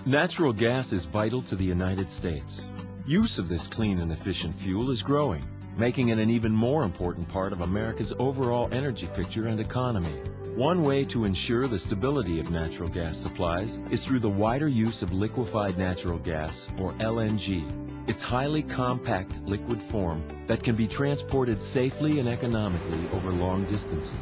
Natural gas is vital to the United States. Use of this clean and efficient fuel is growing, making it an even more important part of America's overall energy picture and economy. One way to ensure the stability of natural gas supplies is through the wider use of liquefied natural gas, or LNG. It's highly compact liquid form that can be transported safely and economically over long distances.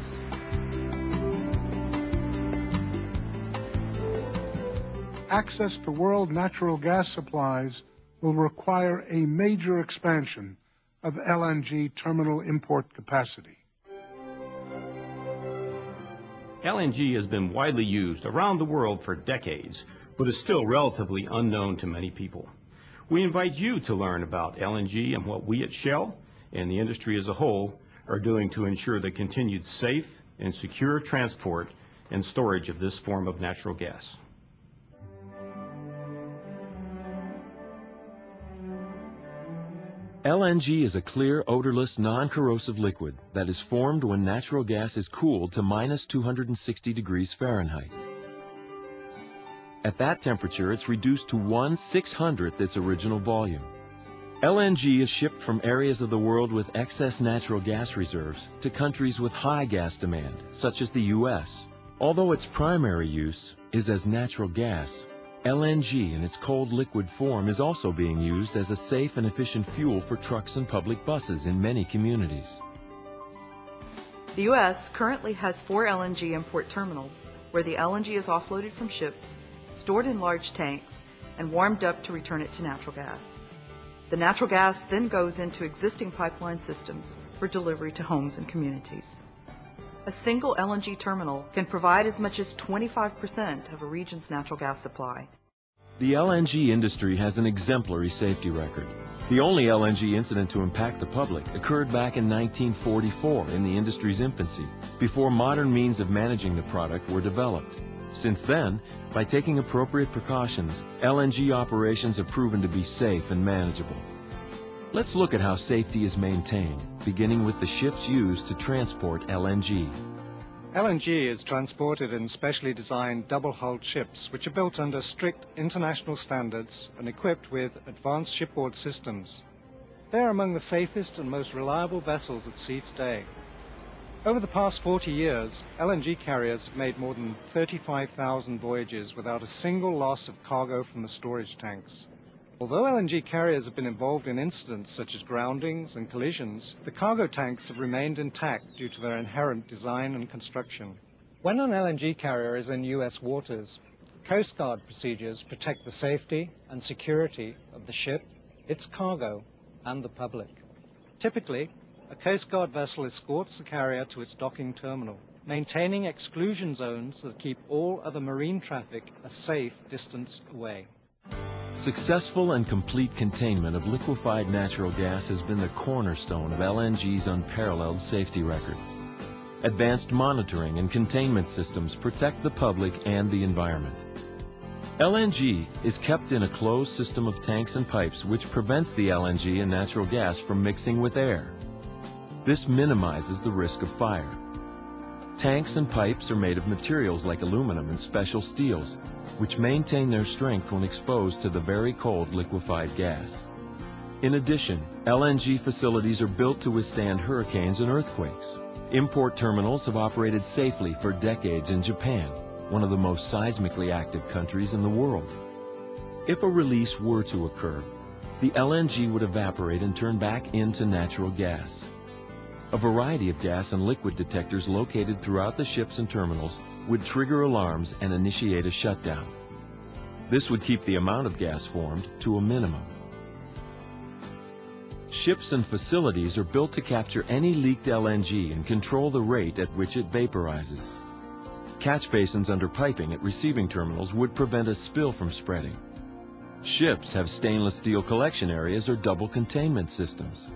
Access to world natural gas supplies will require a major expansion of LNG terminal import capacity. LNG has been widely used around the world for decades, but is still relatively unknown to many people. We invite you to learn about LNG and what we at Shell and the industry as a whole are doing to ensure the continued safe and secure transport and storage of this form of natural gas. LNG is a clear, odorless, non-corrosive liquid that is formed when natural gas is cooled to -260 degrees Fahrenheit. At that temperature, it's reduced to 1/600th its original volume. LNG is shipped from areas of the world with excess natural gas reserves to countries with high gas demand, such as the U.S. Although its primary use is as natural gas, LNG in its cold liquid form is also being used as a safe and efficient fuel for trucks and public buses in many communities. The U.S. currently has 4 LNG import terminals where the LNG is offloaded from ships, stored in large tanks, and warmed up to return it to natural gas. The natural gas then goes into existing pipeline systems for delivery to homes and communities. A single LNG terminal can provide as much as 25% of a region's natural gas supply. The LNG industry has an exemplary safety record. The only LNG incident to impact the public occurred back in 1944 in the industry's infancy, before modern means of managing the product were developed. Since then, by taking appropriate precautions, LNG operations have proven to be safe and manageable. Let's look at how safety is maintained, beginning with the ships used to transport LNG. LNG is transported in specially designed double-hulled ships, which are built under strict international standards and equipped with advanced shipboard systems. They are among the safest and most reliable vessels at sea today. Over the past 40 years, LNG carriers have made more than 35,000 voyages without a single loss of cargo from the storage tanks. Although LNG carriers have been involved in incidents such as groundings and collisions, the cargo tanks have remained intact due to their inherent design and construction. When an LNG carrier is in U.S. waters, Coast Guard procedures protect the safety and security of the ship, its cargo, and the public. Typically, a Coast Guard vessel escorts the carrier to its docking terminal, maintaining exclusion zones that keep all other marine traffic a safe distance away. Successful and complete containment of liquefied natural gas has been the cornerstone of LNG's unparalleled safety record. Advanced monitoring and containment systems protect the public and the environment. LNG is kept in a closed system of tanks and pipes which prevents the LNG and natural gas from mixing with air. This minimizes the risk of fire. Tanks and pipes are made of materials like aluminum and special steels, which maintain their strength when exposed to the very cold liquefied gas. In addition, LNG facilities are built to withstand hurricanes and earthquakes. Import terminals have operated safely for decades in Japan, one of the most seismically active countries in the world. If a release were to occur, the LNG would evaporate and turn back into natural gas. A variety of gas and liquid detectors located throughout the ships and terminals would trigger alarms and initiate a shutdown. This would keep the amount of gas formed to a minimum. Ships and facilities are built to capture any leaked LNG and control the rate at which it vaporizes. Catch basins under piping at receiving terminals would prevent a spill from spreading. Ships have stainless steel collection areas or double containment systems.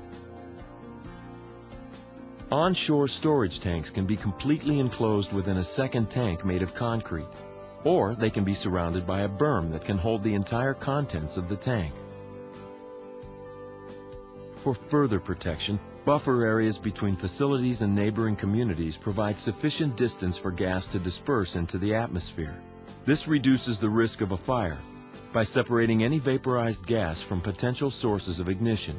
Onshore storage tanks can be completely enclosed within a second tank made of concrete, or they can be surrounded by a berm that can hold the entire contents of the tank. For further protection, buffer areas between facilities and neighboring communities provide sufficient distance for gas to disperse into the atmosphere. This reduces the risk of a fire. by separating any vaporized gas from potential sources of ignition.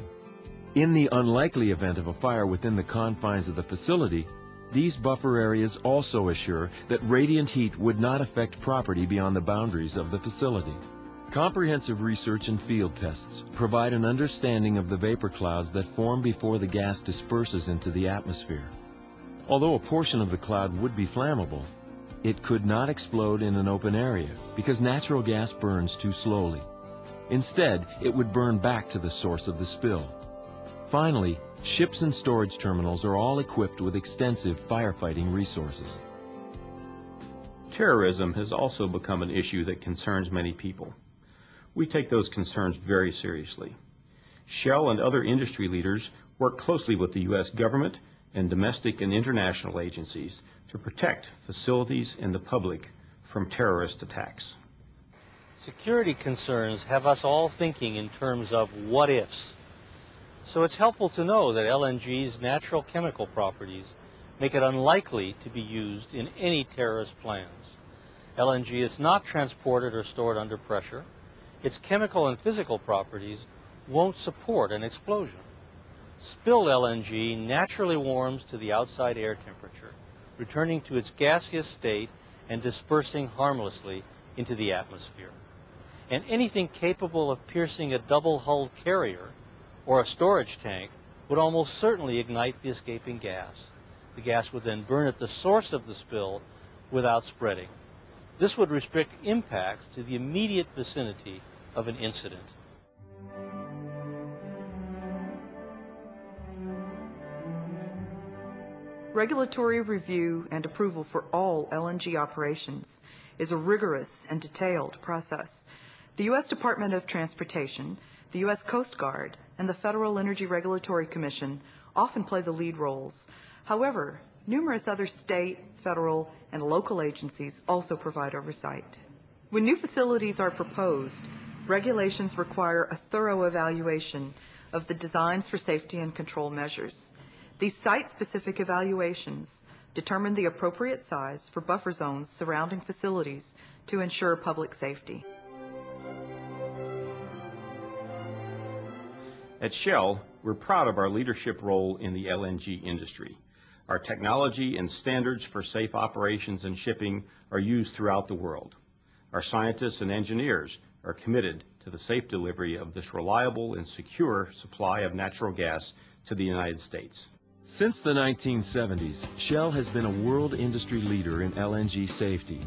In the unlikely event of a fire within the confines of the facility, these buffer areas also assure that radiant heat would not affect property beyond the boundaries of the facility. Comprehensive research and field tests provide an understanding of the vapor clouds that form before the gas disperses into the atmosphere. Although a portion of the cloud would be flammable, it could not explode in an open area because natural gas burns too slowly. Instead, it would burn back to the source of the spill. Finally, ships and storage terminals are all equipped with extensive firefighting resources. Terrorism has also become an issue that concerns many people. We take those concerns very seriously. Shell and other industry leaders work closely with the U.S. government and domestic and international agencies to protect facilities and the public from terrorist attacks. Security concerns have us all thinking in terms of what-ifs. So it's helpful to know that LNG's natural chemical properties make it unlikely to be used in any terrorist plans. LNG is not transported or stored under pressure. Its chemical and physical properties won't support an explosion. Spilled LNG naturally warms to the outside air temperature, returning to its gaseous state and dispersing harmlessly into the atmosphere. And anything capable of piercing a double-hulled carrier or a storage tank would almost certainly ignite the escaping gas. The gas would then burn at the source of the spill without spreading. This would restrict impacts to the immediate vicinity of an incident. Regulatory review and approval for all LNG operations is a rigorous and detailed process. The U.S. Department of Transportation, the U.S. Coast Guard, and the Federal Energy Regulatory Commission often play the lead roles. However, numerous other state, federal, and local agencies also provide oversight. When new facilities are proposed, regulations require a thorough evaluation of the designs for safety and control measures. These site-specific evaluations determine the appropriate size for buffer zones surrounding facilities to ensure public safety. At Shell, we're proud of our leadership role in the LNG industry. Our technology and standards for safe operations and shipping are used throughout the world. Our scientists and engineers are committed to the safe delivery of this reliable and secure supply of natural gas to the United States. Since the 1970s, Shell has been a world industry leader in LNG safety.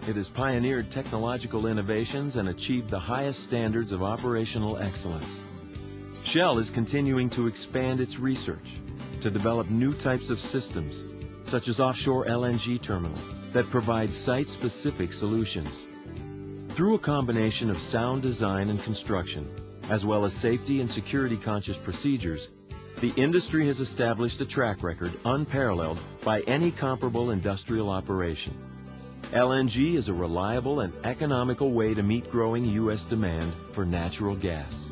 It has pioneered technological innovations and achieved the highest standards of operational excellence. Shell is continuing to expand its research to develop new types of systems, such as offshore LNG terminals, that provide site-specific solutions. Through a combination of sound design and construction, as well as safety and security-conscious procedures, the industry has established a track record unparalleled by any comparable industrial operation. LNG is a reliable and economical way to meet growing U.S. demand for natural gas.